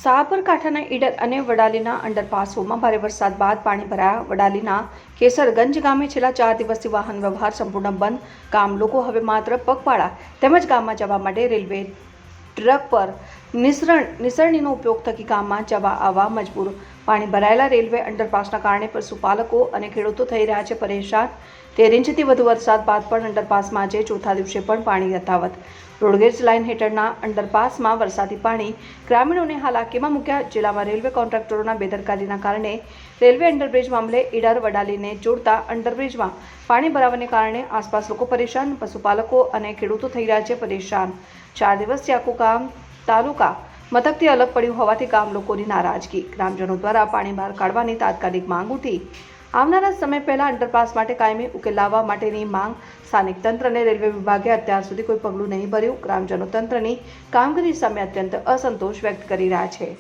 સાબરકાંઠાના ઈડર અને વડાલીના અંડરપાસોમાં ભારે વરસાદ બાદ પાણી ભરાયા. વડાલીના કેસરગંજ ગામે છેલ્લા 4 દિવસથી વાહન વ્યવહાર સંપૂર્ણ બંધ. ગામ લોકો હવે માત્ર પગપાળા તેમજ ગામમાં જવા માટે રેલવે ટ્રક પર નિસરણીનો ઉપયોગ થકી ગામમાં જવા આવવા મજબૂર. પાણી ભરાયેલા રેલવે અંડરપાસના કારણે પશુપાલકો અને ખેડૂતો થઈ રહ્યા છે પરેશાન. 13 ઇંચથી વધુ વરસાદ બાદ પણ અંડરપાસમાં આજે ચોથા દિવસે પણ પાણી યથાવત. રોડગેજ લાઇન હેઠળના અંડરપાસમાં વરસાદી પાણી ગ્રામીણોને હાલાકીમાં મૂક્યા. જિલ્લામાં રેલવે કોન્ટ્રાક્ટરોના બેદરકારીના કારણે રેલવે અંડરબ્રિજ મામલે ઈડર વડાલીને જોડતા અંડરબ્રિજમાં પાણી ભરાવાને કારણે આસપાસ લોકો પરેશાન. પશુપાલકો અને ખેડૂતો થઈ રહ્યા છે પરેશાન. 4 દિવસથી આખું ગામ તાલુકા મથકથી અલગ પડ્યું હોવાથી ગામ લોકોની નારાજગી. ગ્રામજનો દ્વારા પાણી બહાર કાઢવાની તાત્કાલિક માંગ ઉઠી. આવનારા સમય પહેલા અંડરપાસ માટે કાયમી ઉકેલ લાવવા માટેની માંગ. સ્થાનિક તંત્ર અને રેલવે વિભાગે અત્યાર સુધી કોઈ પગલું નહીં ભર્યું. ગ્રામજનો તંત્રની કામગીરી સામે અત્યંત અસંતોષ વ્યક્ત કરી રહ્યા છે.